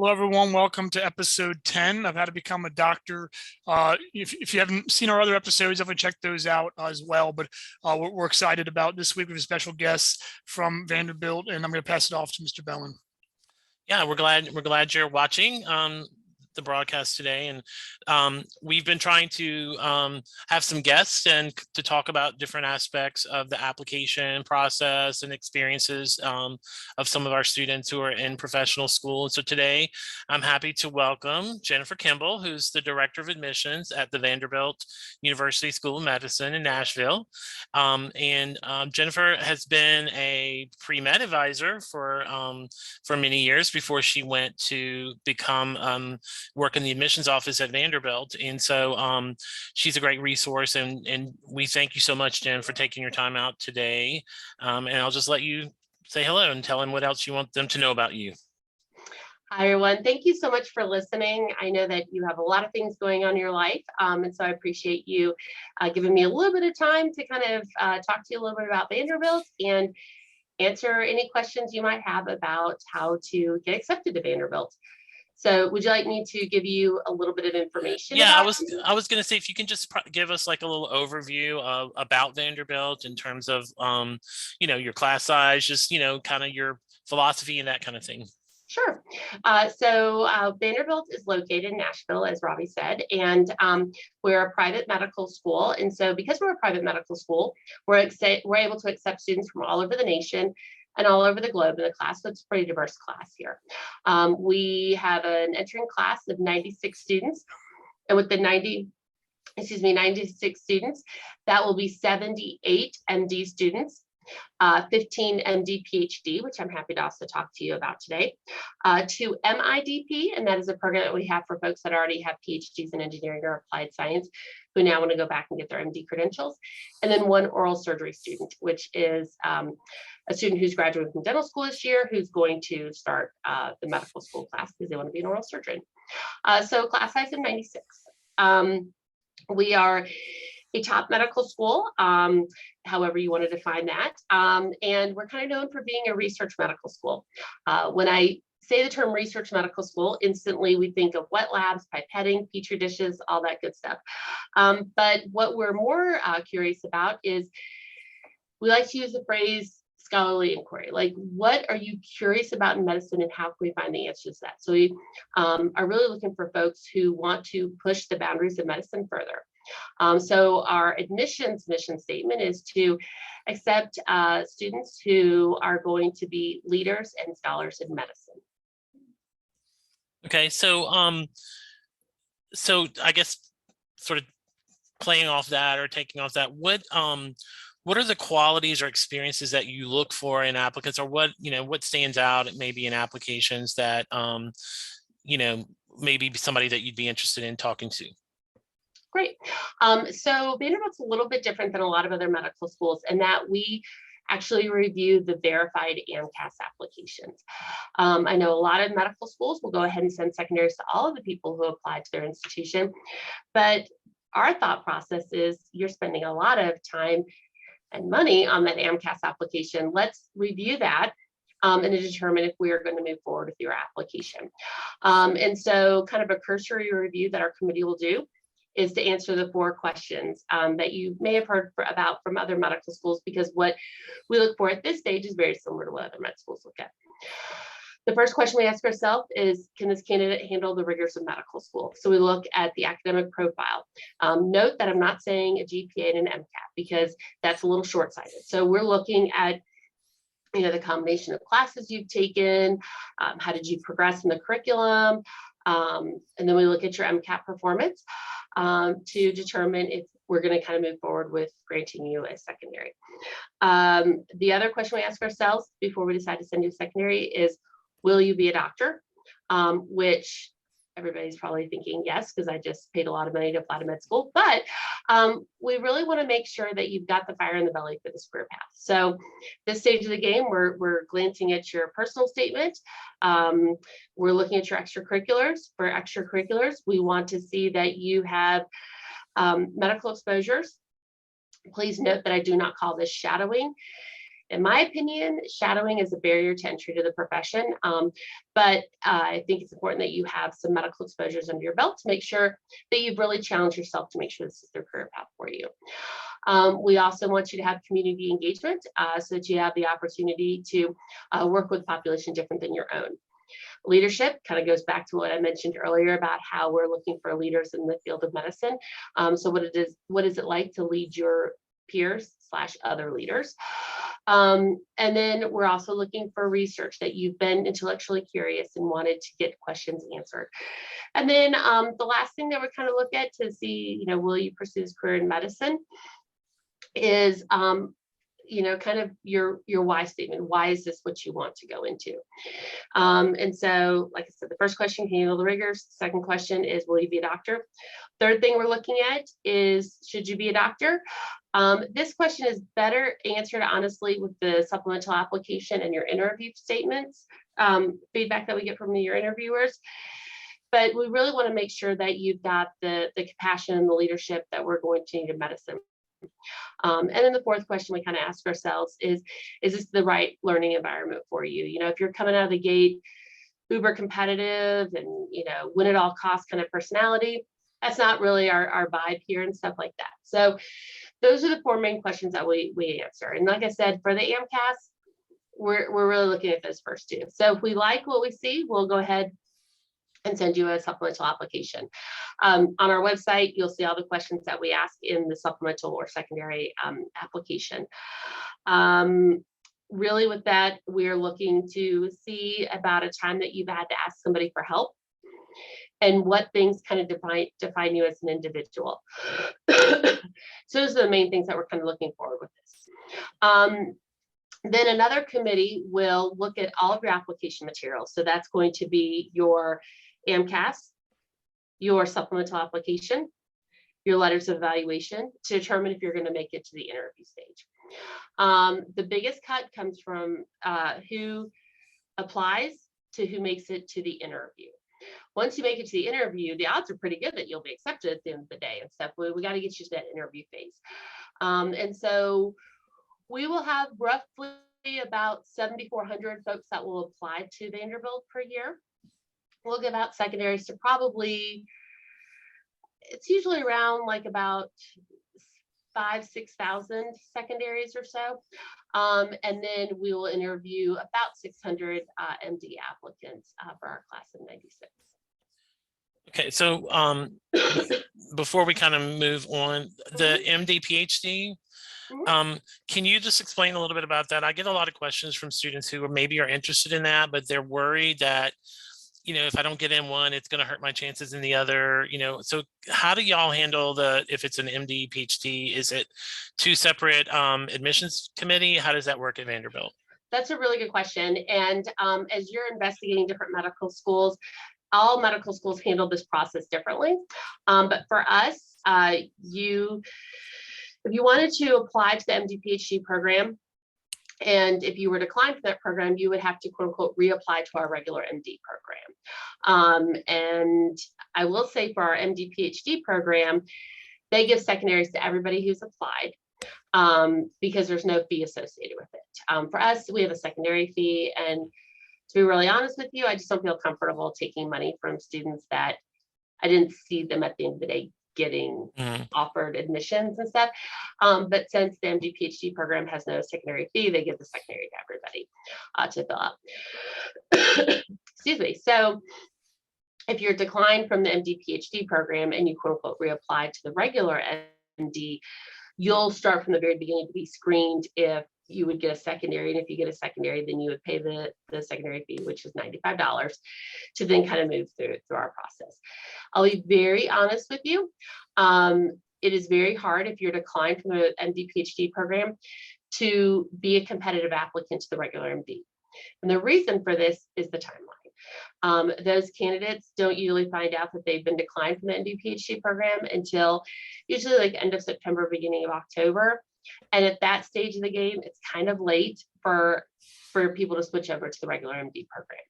Hello, everyone. Welcome to episode 10 of How to Become a Doctor. If you haven't seen our other episodes, definitely check those out as well. But we're excited about this week with a special guest from Vanderbilt, and I'm going to pass it off to Mr. Bellin. Yeah, we're glad you're watching the broadcast today, and we've been trying to have some guests and to talk about different aspects of the application process and experiences of some of our students who are in professional school. And so today I'm happy to welcome Jennifer Kimball, who's the Director of Admissions at the Vanderbilt University School of Medicine in Nashville. Jennifer has been a pre-med advisor for many years before she went to become work in the admissions office at Vanderbilt. And so she's a great resource, and we thank you so much, Jen, for taking your time out today. And I'll just let you say hello and tell them what else you want them to know about you. Hi, everyone. Thank you so much for listening. I know that you have a lot of things going on in your life, and so I appreciate you giving me a little bit of time to kind of talk to you a little bit about Vanderbilt and answer any questions you might have about how to get accepted to Vanderbilt. So would you like me to give you a little bit of information? Yeah, I was going to say, if you can just give us like a little overview about Vanderbilt in terms of, your class size, just, kind of your philosophy and that kind of thing. Sure. So Vanderbilt is located in Nashville, as Robbie said, and we're a private medical school. And so because we're a private medical school, we're able to accept students from all over the nation and all over the globe in the class. So it's a pretty diverse class here. We have an entering class of 96 students, and with the 96 students, that will be 78 MD students, 15 MD PhD, which I'm happy to also talk to you about today, 2 MIDP, and that is a program that we have for folks that already have PhDs in engineering or applied science who now want to go back and get their MD credentials, and then 1 oral surgery student, which is a student who's graduating from dental school this year who's going to start the medical school class because they want to be an oral surgeon. So class size of 96. We are a top medical school, however you want to define that. And we're kind of known for being a research medical school. When I say the term research medical school, instantly we think of wet labs, pipetting, petri dishes, all that good stuff. But what we're more curious about is we like to use the phrase scholarly inquiry. Like, what are you curious about in medicine and how can we find the answers to that? So we are really looking for folks who want to push the boundaries of medicine further. So our admissions mission statement is to accept students who are going to be leaders and scholars in medicine. Okay, so I guess sort of playing off that or taking off that, what are the qualities or experiences that you look for in applicants, or what stands out maybe in applications that maybe somebody that you'd be interested in talking to? Great. So Vanderbilt's a little bit different than a lot of other medical schools in that we actually review the verified AMCAS applications. I know a lot of medical schools will go ahead and send secondaries to all of the people who applied to their institution, but our thought process is you're spending a lot of time and money on that AMCAS application. Let's review that and to determine if we are going to move forward with your application. And so kind of a cursory review that our committee will do is to answer the 4 questions that you may have heard about from other medical schools, because what we look for at this stage is very similar to what other med schools look at. The first question we ask ourselves is, can this candidate handle the rigors of medical school? So we look at the academic profile. Note that I'm not saying a GPA and an MCAT because that's a little short-sighted. So we're looking at the combination of classes you've taken, how did you progress in the curriculum, and then we look at your MCAT performance to determine if we're going to kind of move forward with granting you a secondary. The other question we ask ourselves before we decide to send you a secondary is, will you be a doctor? Which everybody's probably thinking yes, because I just paid a lot of money to apply to med school, but we really want to make sure that you've got the fire in the belly for this career path. So this stage of the game, we're glancing at your personal statement. We're looking at your extracurriculars. For extracurriculars, we want to see that you have medical exposures. Please note that I do not call this shadowing. In my opinion, shadowing is a barrier to entry to the profession, but I think it's important that you have some medical exposures under your belt to make sure that you've really challenged yourself to make sure this is the career path for you. We also want you to have community engagement so that you have the opportunity to work with a population different than your own. Leadership kind of goes back to what I mentioned earlier about how we're looking for leaders in the field of medicine. So what is it like to lead your peers / other leaders? And then we're also looking for research, that you've been intellectually curious and wanted to get questions answered. And then the last thing that we kind of look at to see, will you pursue this career in medicine, is kind of your why statement. Why is this what you want to go into? And so, like I said, the first question, can you handle the rigors? The second question is, will you be a doctor? Third thing we're looking at is, should you be a doctor? This question is better answered, honestly, with the supplemental application and your interview statements, feedback that we get from your interviewers. But we really want to make sure that you've got the compassion and the leadership that we're going to need in medicine. And then the fourth question we kind of ask ourselves is this the right learning environment for you? If you're coming out of the gate uber competitive and, win at all costs kind of personality, that's not really our vibe here and stuff like that. So those are the four main questions that we answer. And like I said, for the AMCAS, we're really looking at those first two. So if we like what we see, we'll go ahead and send you a supplemental application. On our website, you'll see all the questions that we ask in the supplemental or secondary application. Really with that, we're looking to see about a time that you've had to ask somebody for help and what things kind of define you as an individual. So those are the main things that we're kind of looking forward with this. Then another committee will look at all of your application materials. So that's going to be your AMCAS, your supplemental application, your letters of evaluation, to determine if you're going to make it to the interview stage. The biggest cut comes from who applies to who makes it to the interview. Once you make it to the interview, the odds are pretty good that you'll be accepted at the end of the day and stuff. We got to get you to that interview phase. And so we will have roughly about 7,400 folks that will apply to Vanderbilt per year. We'll give out secondaries to probably, it's usually around like about 5,000-6,000 secondaries or so. And then we will interview about 600 MD applicants for our class of 96. Okay, so before we kind of move on, the MD, PhD, can you just explain a little bit about that? I get a lot of questions from students who maybe are interested in that, but they're worried that, if I don't get in one, it's going to hurt my chances in the other, so how do y'all handle if it's an MD, PhD, is it two separate admissions committee? How does that work at Vanderbilt? That's a really good question. And as you're investigating different medical schools, all medical schools handle this process differently. But for us, if you wanted to apply to the MD PhD program, and if you were declined for that program, you would have to, quote unquote, reapply to our regular MD program. And I will say for our MD PhD program, they give secondaries to everybody who's applied because there's no fee associated with it. For us, we have a secondary fee. And to be really honest with you, I just don't feel comfortable taking money from students that I didn't see them at the end of the day getting offered admissions and stuff. But since the MD PhD program has no secondary fee, they give the secondary to everybody to fill up. Excuse me. So if you're declined from the MD PhD program and you, quote unquote, reapply to the regular MD, you'll start from the very beginning to be screened if you would get a secondary. And if you get a secondary, then you would pay the secondary fee, which is $95, to then kind of move through our process. I'll be very honest with you. It is very hard if you're declined from the MD PhD program to be a competitive applicant to the regular MD. And the reason for this is the timeline. Those candidates don't usually find out that they've been declined from the MD PhD program until usually like end of September, beginning of October. And at that stage of the game, it's kind of late for people to switch over to the regular MD program.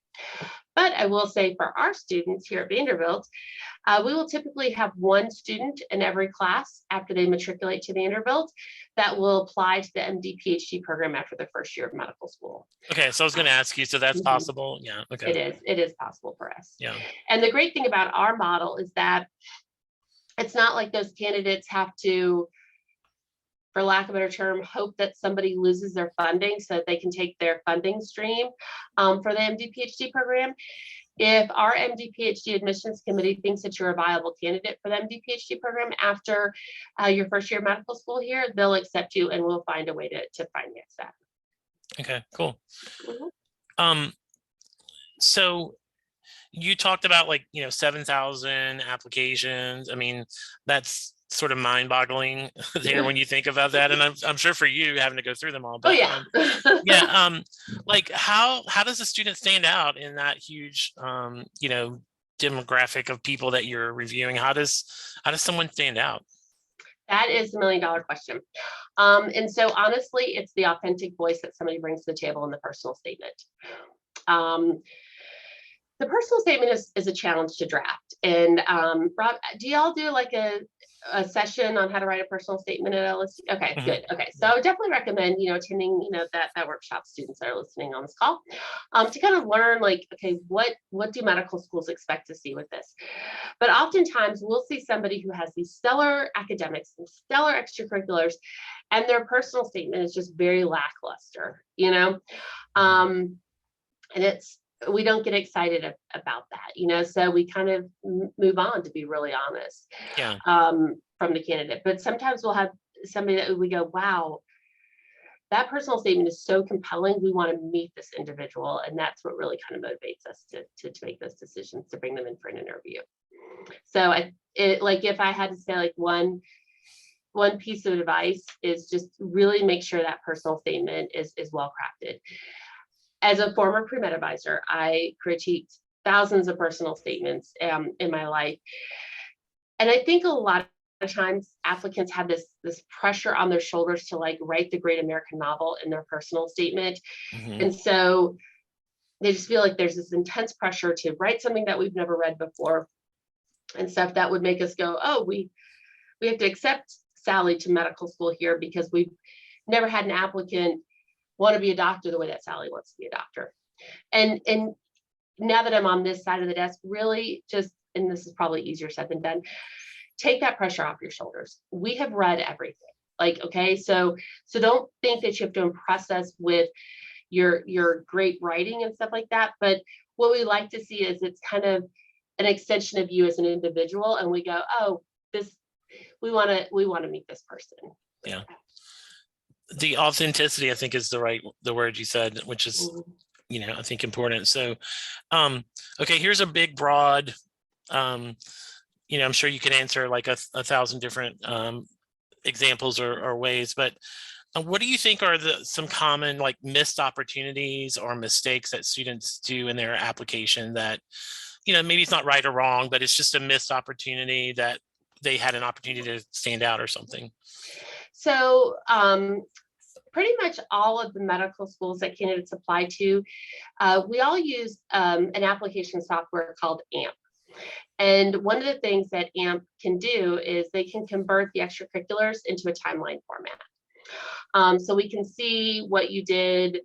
But I will say for our students here at Vanderbilt, we will typically have one student in every class after they matriculate to Vanderbilt that will apply to the MD PhD program after their first year of medical school. Okay, so I was going to ask you, so that's Mhm. possible? Yeah. Okay. It is possible for us. Yeah. And the great thing about our model is that it's not like those candidates have to, for lack of a better term, hope that somebody loses their funding so that they can take their funding stream for the MD PhD program. If our MD PhD admissions committee thinks that you're a viable candidate for the MD PhD program after your first year of medical school here, they'll accept you and we'll find a way to finance that. Okay, cool. Mhm. So you talked about 7,000 applications. I mean, that's sort of mind-boggling there when you think about that. And I'm sure for you having to go through them all. Oh But yeah. yeah, how does a student stand out in that huge demographic of people that you're reviewing? How does someone stand out? That is the $1,000,000 question. And so honestly, it's the authentic voice that somebody brings to the table in the personal statement. The personal statement is a challenge to draft. And Rob, do y'all do like a session on how to write a personal statement at LSU? Okay, Mhm. good. Okay, so I would definitely recommend attending that workshop, students that are listening on this call, to kind of learn like, okay, what do medical schools expect to see with this? But oftentimes we'll see somebody who has these stellar academics and stellar extracurriculars, and their personal statement is just very lackluster, and we don't get excited about that, so we kind of move on, to be really honest, Yeah. from the candidate. But sometimes we'll have somebody that we go, wow, that personal statement is so compelling. We want to meet this individual. And that's what really kind of motivates us to make those decisions, to bring them in for an interview. So if I had to say like one piece of advice is just really make sure that personal statement is well crafted. As a former pre-med advisor, I critiqued thousands of personal statements in my life. And I think a lot of times applicants have this pressure on their shoulders to like write the great American novel in their personal statement. Mhm. And so they just feel like there's this intense pressure to write something that we've never read before and stuff that would make us go, oh, we have to accept Sally to medical school here because we've never had an applicant want to be a doctor the way that Sally wants to be a doctor. And now that I'm on this side of the desk, really just, and this is probably easier said than done, take that pressure off your shoulders. We have read everything. Okay, so don't think that you have to impress us with your great writing and stuff like that. But what we like to see is it's kind of an extension of you as an individual, and we go, oh, we want to meet this person. Yeah. The authenticity, I think, is the word you said, which is, I think important. So, okay, here's a big, broad, I'm sure you can answer like a 1,000 different examples or ways, but what do you think are some common like missed opportunities or mistakes that students do in their application that, maybe it's not right or wrong, but it's just a missed opportunity that they had an opportunity to stand out or something? So pretty much all of the medical schools that candidates apply to, we all use an application software called AMP. And one of the things that AMP can do is they can convert the extracurriculars into a timeline format. So we can see what you did,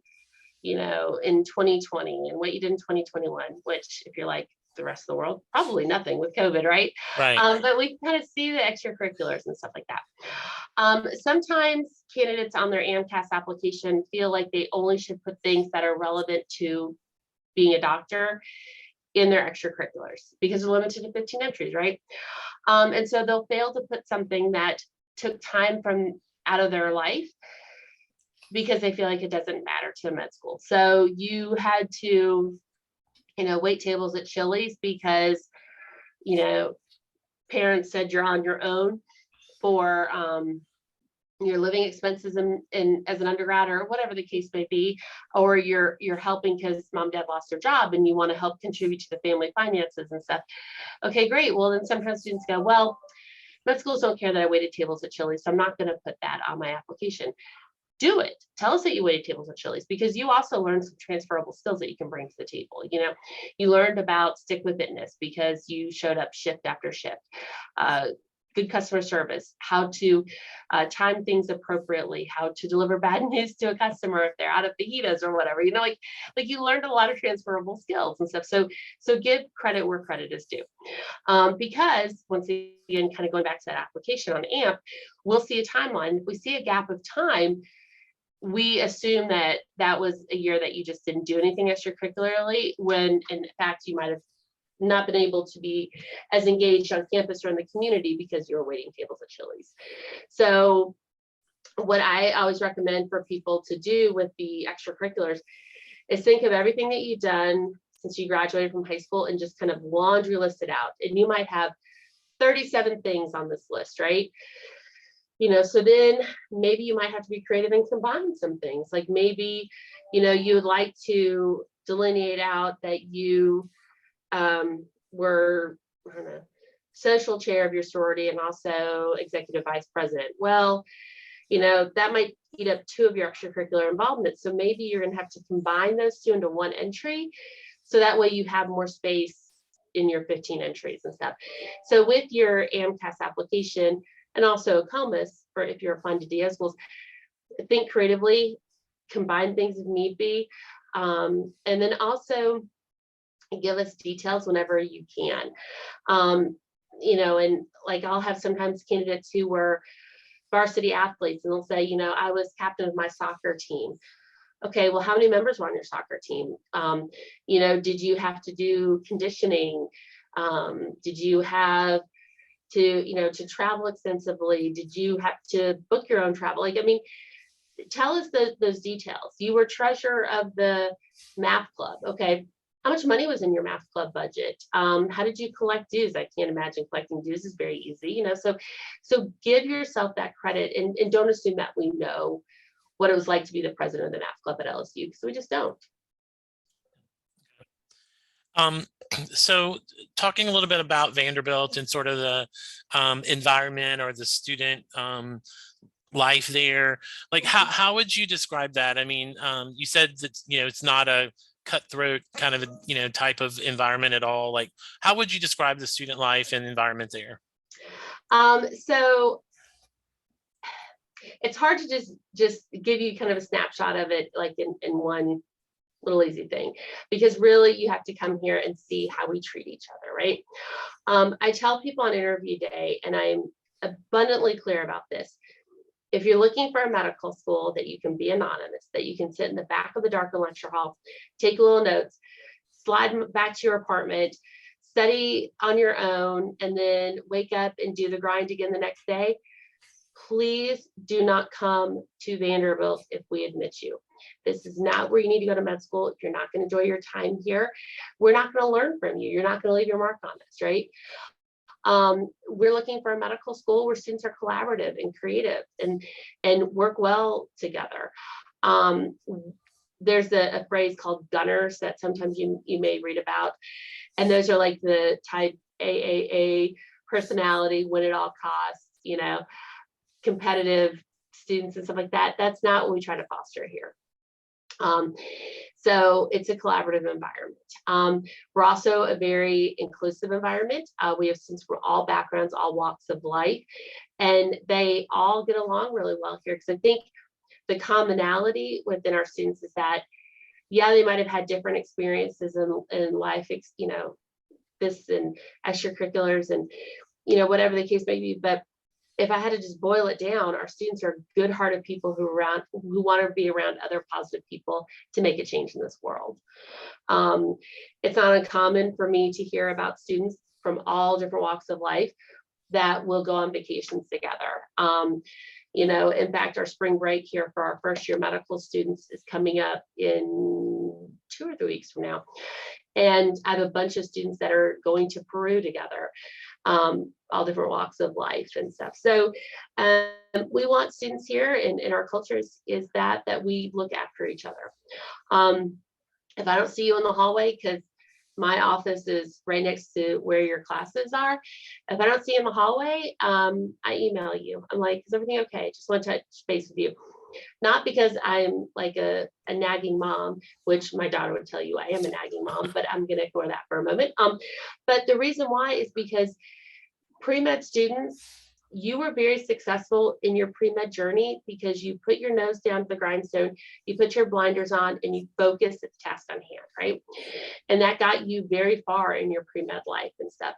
in 2020 and what you did in 2021, which if you're like the rest of the world, probably nothing with COVID, right? Right. But we kind of see the extracurriculars and stuff like that. Sometimes candidates on their AMCAS application feel like they only should put things that are relevant to being a doctor in their extracurriculars because they're limited to 15 entries, right? And so they'll fail to put something that took time from out of their life because they feel like it doesn't matter to med school. So you had to, wait tables at Chili's because, parents said you're on your own for your living expenses in as an undergrad or whatever the case may be, or you're helping because mom and dad lost their job and you want to help contribute to the family finances and stuff. Okay, great. Well, then sometimes students go, well, med schools don't care that I waited tables at Chili's, so I'm not going to put that on my application. do it. Tell us that you waited tables at Chili's, because you also learned some transferable skills that you can bring to the table. You know, you learned about stick with itness because you showed up shift after shift. Good customer service, how to time things appropriately, how to deliver bad news to a customer if they're out of fajitas or whatever. You know, like you learned a lot of transferable skills and stuff. So give credit where credit is due, because once again, kind of going back to that application on AMP, we'll see a timeline. If we see a gap of time, we assume that that was a year that you just didn't do anything extracurricularly, when in fact you might have not been able to be as engaged on campus or in the community because you were waiting tables at Chili's. So what I always recommend for people to do with the extracurriculars is think of everything that you've done since you graduated from high school and just kind of laundry list it out. And you might have 37 things on this list, right? You know, so then maybe you might have to be creative and combine some things. Like maybe, you know, you would like to delineate out that you were, I don't know, social chair of your sorority and also executive vice president. Well, you know, that might eat up 2 of your extracurricular involvement. So maybe you're going to have to combine those 2 into 1 entry. So that way you have more space in your 15 entries and stuff. So with your AMCAS application and also COMAS, for if you're applying to DS schools, think creatively, combine things if need be. And then also give us details whenever you can. You know, and like I'll have sometimes candidates who were varsity athletes and they'll say, you know, I was captain of my soccer team. Okay, well, how many members were on your soccer team? You know, did you have to do conditioning? Did you have to, you know, to travel extensively? Did you have to book your own travel? Like, I mean, tell us those details. You were treasurer of the math club. Okay, how much money was in your math club budget? How did you collect dues? I can't imagine collecting dues is very easy, you know, so give yourself that credit and don't assume that we know what it was like to be the president of the math club at LSU, because we just don't. So talking a little bit about Vanderbilt and sort of the environment or the student life there, like how would you describe that? I mean, you said that, you know, it's not a cutthroat kind of, you know, type of environment at all. Like, how would you describe the student life and environment there? So it's hard to just give you kind of a snapshot of it, like in one little easy thing, because really you have to come here and see how we treat each other, right? I tell people on interview day, and I'm abundantly clear about this. If you're looking for a medical school that you can be anonymous, that you can sit in the back of the darkened lecture hall, take little notes, slide back to your apartment, study on your own, and then wake up and do the grind again the next day, please do not come to Vanderbilt if we admit you. This is not where you need to go to med school. If you're not going to enjoy your time here, we're not going to learn from you. You're not going to leave your mark on us, right? We're looking for a medical school where students are collaborative and creative and work well together. There's a phrase called gunners that sometimes you may read about, and those are like the type AAA personality, win at all costs, you know, competitive students and stuff like that. That's not what we try to foster here. So it's a collaborative environment. We're also a very inclusive environment. We have students from all backgrounds, all walks of life, and they all get along really well here, because I think the commonality within our students is that, yeah, they might have had different experiences in life, you know, this and extracurriculars and, you know, whatever the case may be, but if I had to just boil it down, our students are good-hearted people who want to be around other positive people to make a change in this world. It's not uncommon for me to hear about students from all different walks of life that will go on vacations together. You know, in fact, our spring break here for our first year medical students is coming up in 2 or 3 weeks from now. And I have a bunch of students that are going to Peru together, all different walks of life and stuff. So we want students here, and in our cultures is that we look after each other. If I don't see you in the hallway, because my office is right next to where your classes are, if I don't see you in the hallway, I email you. I'm like, is everything okay? Just want to touch base with you. Not because I'm like a nagging mom, which my daughter would tell you I am a nagging mom, but I'm going to ignore that for a moment. But the reason why is because pre-med students, you were very successful in your pre-med journey because you put your nose down to the grindstone, you put your blinders on, and you focused at the task on hand, right? And that got you very far in your pre-med life and stuff.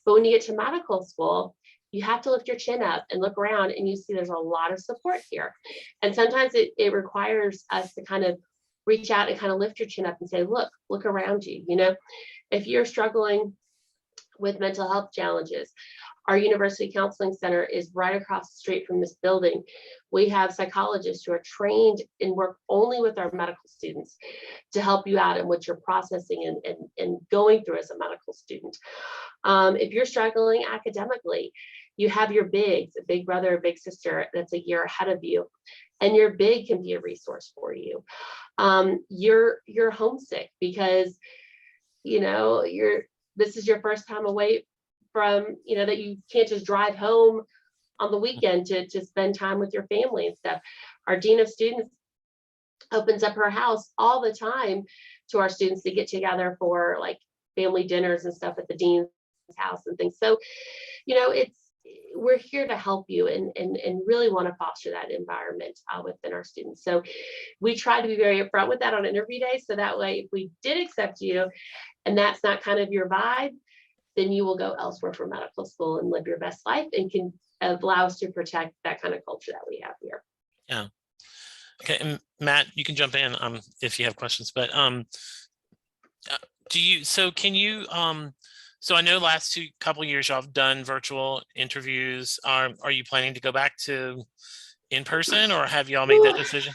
But when you get to medical school, you have to lift your chin up and look around, and you see there's a lot of support here. And sometimes it requires us to kind of reach out and kind of lift your chin up and say, look around you. You know, if you're struggling with mental health challenges, our University Counseling Center is right across the street from this building. We have psychologists who are trained and work only with our medical students to help you out in what you're processing and going through as a medical student. If you're struggling academically, you have your bigs, a big brother, a big sister that's a year ahead of you, and your big can be a resource for you. You're homesick because, you know, this is your first time away from, you know, that you can't just drive home on the weekend to spend time with your family and stuff. Our Dean of Students opens up her house all the time to our students to get together for like family dinners and stuff at the dean's house and things. So, you know, we're here to help you and really want to foster that environment within our students. So we try to be very upfront with that on interview day. So that way, if we did accept you and that's not kind of your vibe, then you will go elsewhere for medical school and live your best life and can allow us to protect that kind of culture that we have here. Yeah. Okay. And Matt, you can jump in if you have questions, but so I know last couple of years y'all have done virtual interviews. Are you planning to go back to in person, or have y'all made that decision?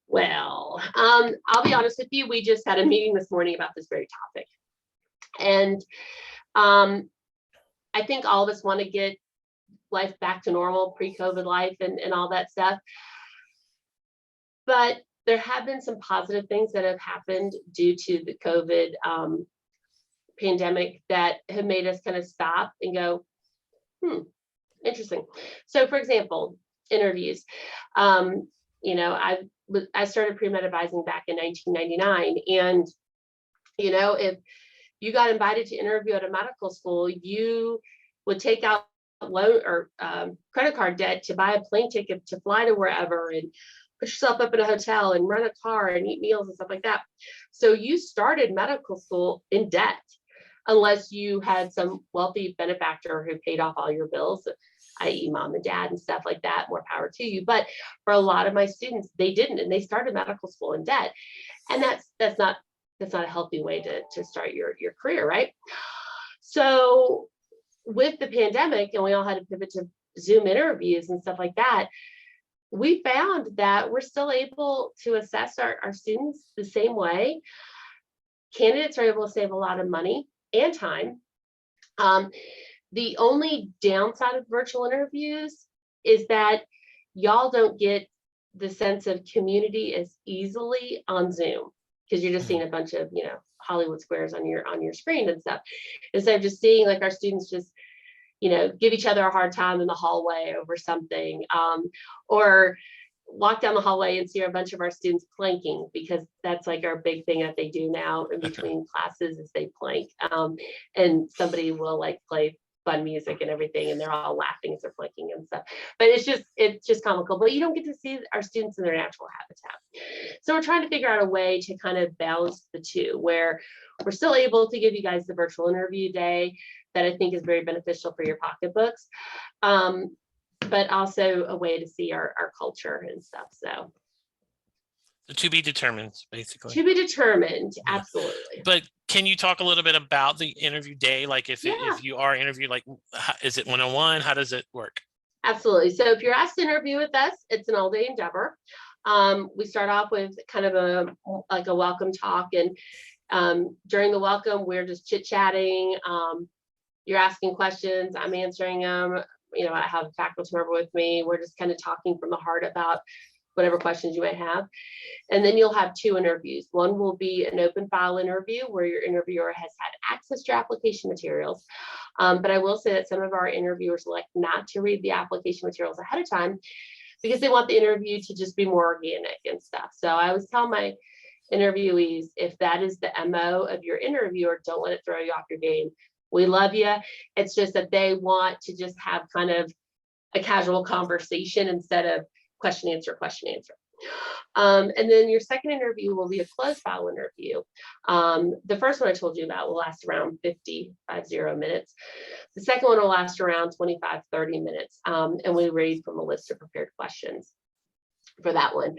Well, I'll be honest with you. We just had a meeting this morning about this very topic. And I think all of us want to get life back to normal, pre-COVID life and all that stuff. But there have been some positive things that have happened due to the COVID pandemic that have made us kind of stop and go, interesting. So for example, interviews. You know, I started pre-med advising back in 1999. And, you know, if you got invited to interview at a medical school, you would take out loan or credit card debt to buy a plane ticket to fly to wherever and put yourself up in a hotel and rent a car and eat meals and stuff like that. So you started medical school in debt, unless you had some wealthy benefactor who paid off all your bills, i.e. mom and dad and stuff like that. More power to you. But for a lot of my students, they didn't, and they started medical school in debt. And that's not a healthy way to start your career, right? So with the pandemic, and we all had to pivot to Zoom interviews and stuff like that, we found that we're still able to assess our students the same way. Candidates are able to save a lot of money and time. The only downside of virtual interviews is that y'all don't get the sense of community as easily on Zoom, because you're just seeing a bunch of, you know, Hollywood squares on your screen and stuff, instead of just seeing like our students just, you know, give each other a hard time in the hallway over something, or walk down the hallway and see a bunch of our students planking, because that's like our big thing that they do now in between classes is they plank, and somebody will like play fun music and everything, and they're all laughing as they're planking and stuff. But it's just comical, but you don't get to see our students in their natural habitat. So we're trying to figure out a way to kind of balance the two, where we're still able to give you guys the virtual interview day that I think is very beneficial for your pocketbooks, but also a way to see our culture and stuff. So to be determined, basically. To be determined, absolutely. But can you talk a little bit about the interview day? Like if you are interviewed, like, is it one-on-one? How does it work? Absolutely. So if you're asked to interview with us, it's an all-day endeavor. We start off with kind of a welcome talk, and during the welcome, we're just chit-chatting. You're asking questions, I'm answering them. You know, I have a faculty member with me. We're just kind of talking from the heart about whatever questions you might have. And then you'll have two interviews. One will be an open file interview where your interviewer has had access to your application materials. But I will say that some of our interviewers elect not to read the application materials ahead of time, because they want the interview to just be more organic and stuff. So I always tell my interviewees, if that is the MO of your interviewer, don't let it throw you off your game. We love you. It's just that they want to just have kind of a casual conversation instead of question, answer, question, answer. And then your second interview will be a closed file interview. The first one I told you about will last around 50 minutes. The second one will last around 25-30 minutes. And we read from a list of prepared questions for that one.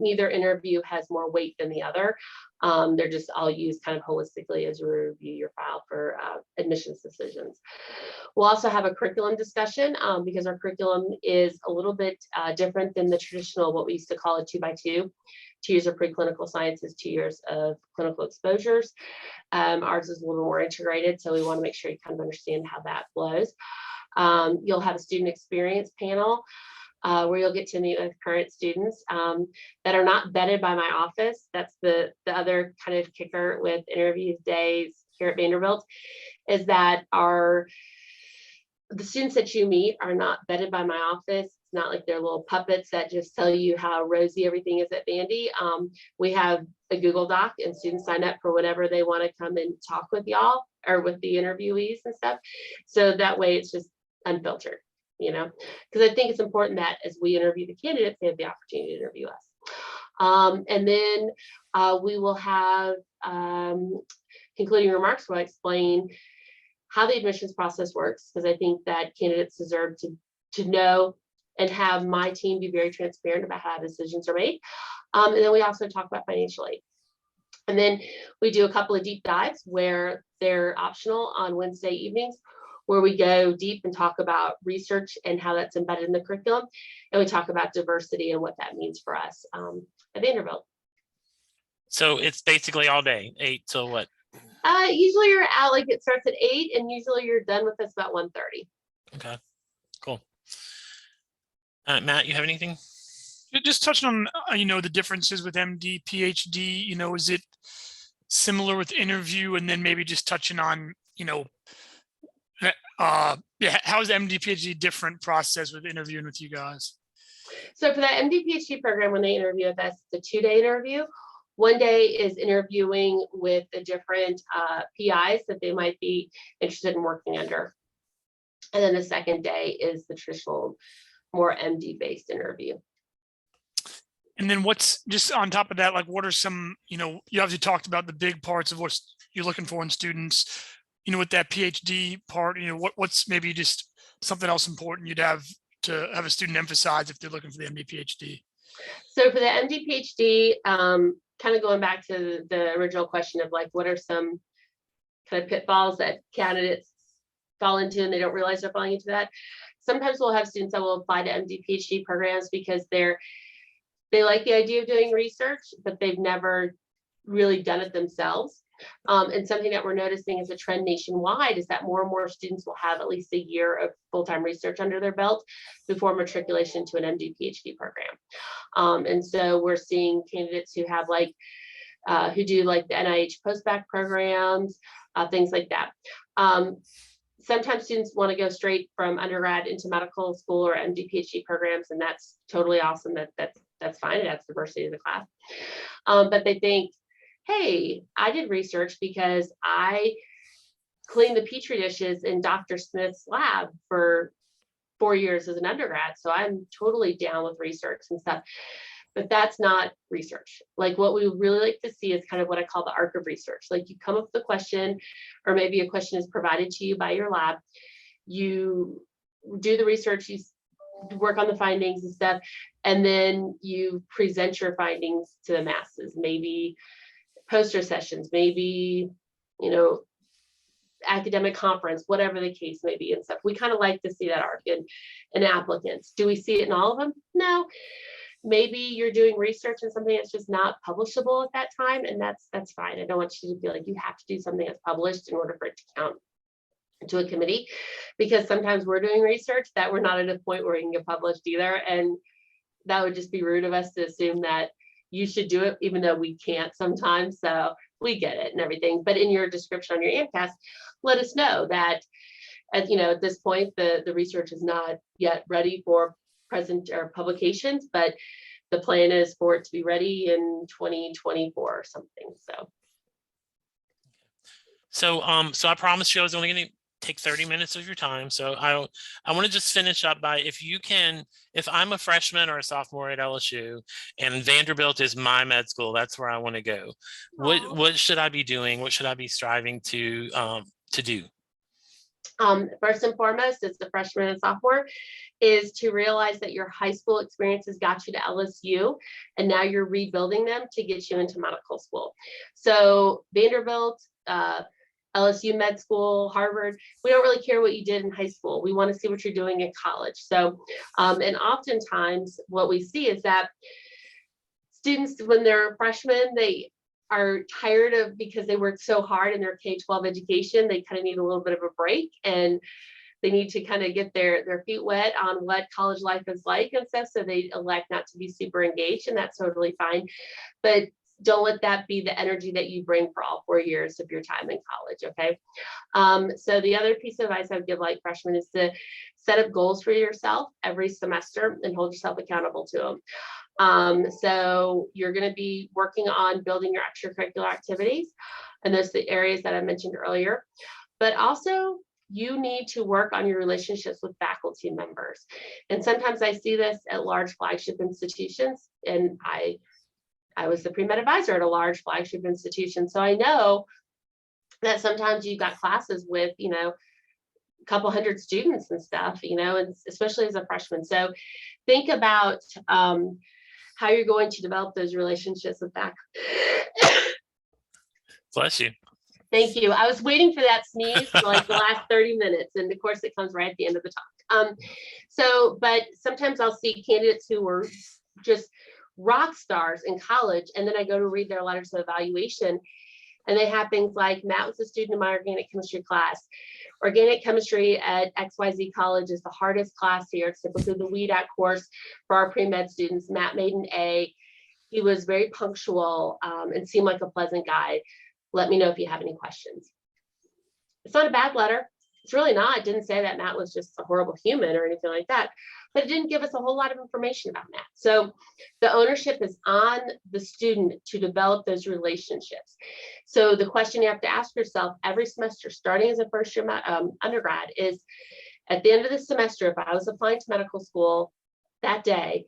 Neither interview has more weight than the other. They're just all used kind of holistically as you review your file for admissions decisions. We'll also have a curriculum discussion because our curriculum is a little bit different than the traditional, what we used to call a 2x2. 2 years of preclinical sciences, 2 years of clinical exposures. Ours is a little more integrated, so we want to make sure you kind of understand how that flows. You'll have a student experience panel where you'll get to meet with current students that are not vetted by my office. That's the other kind of kicker with interview days here at Vanderbilt, is that the students that you meet are not vetted by my office. It's not like they're little puppets that just tell you how rosy everything is at Vandy. We have a Google Doc, and students sign up for whenever they want to come and talk with y'all or with the interviewees and stuff. So that way it's just unfiltered, because I think it's important that as we interview the candidates, they have the opportunity to interview us. And then we will have concluding remarks where I explain how the admissions process works, because I think that candidates deserve to know and have my team be very transparent about how decisions are made. And then we also talk about financial aid. And then we do a couple of deep dives where they're optional on Wednesday evenings, where we go deep and talk about research and how that's embedded in the curriculum. And we talk about diversity and what that means for us at Vanderbilt. So it's basically all day, 8 till what? Usually you're out, like it starts at 8 and usually you're done with us about 1:30. Okay, cool. Matt, you have anything? Just touching on, the differences with MD, PhD, is it similar with interview? And then maybe just touching on, how is the MD, PhD different process with interviewing with you guys? So for that MD, PhD program, when they interview with us, it's a 2-day interview. 1 day is interviewing with the different PIs that they might be interested in working under. And then the second day is the traditional, more MD-based interview. And then what's just on top of that, like what are some, you obviously talked about the big parts of what you're looking for in students, with that PhD part, what's maybe just something else important you'd have to have a student emphasize if they're looking for the MD, PhD? So for the MD, PhD, kind of going back to the original question of like, what are some kind of pitfalls that candidates fall into and they don't realize they're falling into that? Sometimes we'll have students that will apply to MD, PhD programs because they like the idea of doing research, but they've never really done it themselves. And something that we're noticing is a trend nationwide is that more and more students will have at least a year of full-time research under their belt before matriculation to an MD, PhD program. And so we're seeing candidates who have who do like the NIH postbac programs, things like that. Sometimes students want to go straight from undergrad into medical school or MD, PhD programs, and that's totally awesome. That's fine. It adds diversity to the class. But they think, hey, I did research because I cleaned the Petri dishes in Dr. Smith's lab for 4 years as an undergrad. So I'm totally down with research and stuff. But that's not research. Like what we really like to see is kind of what I call the arc of research. Like you come up with a question, or maybe a question is provided to you by your lab. You do the research, you work on the findings and stuff, and then you present your findings to the masses, maybe poster sessions, maybe, academic conference, whatever the case may be and stuff. We kind of like to see that arc in applicants. Do we see it in all of them? No. Maybe you're doing research in something that's just not publishable at that time, and that's fine. I don't want you to feel like you have to do something that's published in order for it to count to a committee, because sometimes we're doing research that we're not at a point where we can get published either, and that would just be rude of us to assume that you should do it, even though we can't sometimes. So we get it and everything, but in your description on your AMCAS, let us know that at this point the research is not yet ready for present or publications, but the plan is for it to be ready in 2024 or something. So I promised you I was only going to take 30 minutes of your time. So I want to just finish up by, if I'm a freshman or a sophomore at LSU and Vanderbilt is my med school, that's where I want to go. What should I be doing? What should I be striving to do? First and foremost, as the freshman and sophomore, is to realize that your high school experiences got you to LSU, and now you're rebuilding them to get you into medical school. So Vanderbilt, LSU Med School, Harvard, we don't really care what you did in high school. We want to see what you're doing in college. So, and oftentimes what we see is that students, when they're freshmen, they are tired of, because they worked so hard in their K-12 education, they kind of need a little bit of a break, and they need to kind of get their feet wet on what college life is like and stuff. So they elect not to be super engaged, and that's totally fine. But don't let that be the energy that you bring for all 4 years of your time in college, okay? So the other piece of advice I would give like freshmen is to set up goals for yourself every semester and hold yourself accountable to them. So you're gonna be working on building your extracurricular activities, and those are the areas that I mentioned earlier. But also, you need to work on your relationships with faculty members. And sometimes I see this at large flagship institutions, and I was the pre-med advisor at a large flagship institution. So I know that sometimes you've got classes with, a couple hundred students and stuff, and especially as a freshman. So think about how you're going to develop those relationships with faculty. Bless you. Thank you. I was waiting for that sneeze for like the last 30 minutes. And of course it comes right at the end of the talk. But sometimes I'll see candidates who were just rock stars in college, and then I go to read their letters of evaluation, and they have things like, Matt was a student in my organic chemistry class. Organic chemistry at XYZ college is the hardest class here. It's typically the WEDAC course for our pre-med students. Matt made an A. He was very punctual and seemed like a pleasant guy. Let me know if you have any questions. It's not a bad letter. It's really not. It didn't say that Matt was just a horrible human or anything like that, but it didn't give us a whole lot of information about Matt. So the ownership is on the student to develop those relationships. So the question you have to ask yourself every semester, starting as a first year undergrad, is at the end of the semester, if I was applying to medical school that day,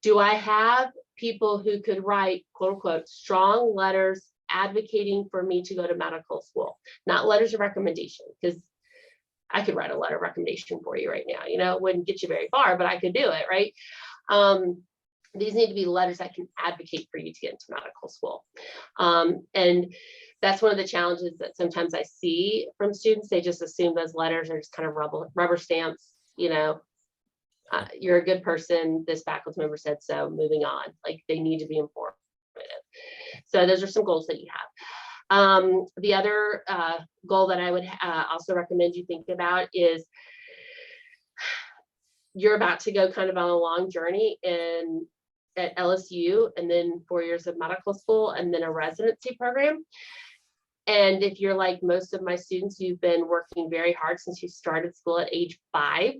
do I have people who could write, quote unquote, strong letters advocating for me to go to medical school? Not letters of recommendation, because I could write a letter of recommendation for you right now. It wouldn't get you very far, but I could do it, right? These need to be letters that can advocate for you to get into medical school. And that's one of the challenges that sometimes I see from students. They just assume those letters are just kind of rubber stamps, you're a good person, this faculty member said so, moving on. Like, they need to be informative. So those are some goals that you have. The other goal that I would also recommend you think about is, you're about to go kind of on a long journey at LSU, and then 4 years of medical school, and then a residency program. And if you're like most of my students, you've been working very hard since you started school at age 5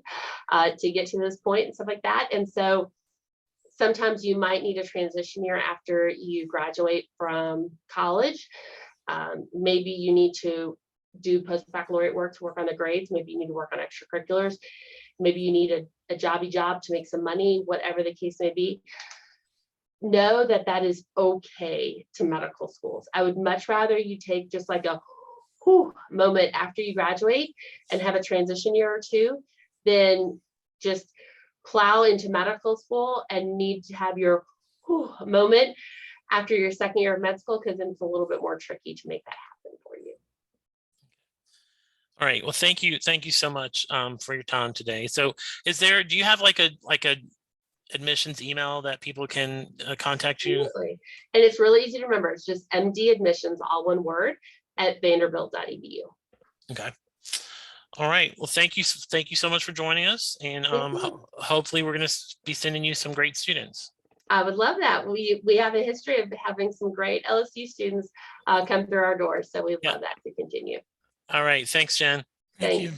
to get to this point and stuff like that. And so sometimes you might need a transition year after you graduate from college. Maybe you need to do post-baccalaureate work to work on the grades. Maybe you need to work on extracurriculars. Maybe you need a jobby job to make some money, whatever the case may be. Know that that is okay to medical schools. I would much rather you take just like a moment after you graduate and have a transition year or two than just plow into medical school and need to have your moment after your second year of med school, because then it's a little bit more tricky to make that happen for you. All right. Well, thank you so much for your time today. So do you have like a admissions email that people can contact you? Absolutely. And it's really easy to remember. It's just MD admissions, all one word, at vanderbilt.edu. Okay. All right. Well, thank you so much for joining us, and hopefully we're going to be sending you some great students. I would love that. We have a history of having some great LSU students come through our doors, so we'd love that to continue. All right. Thanks, Jen. Thank you.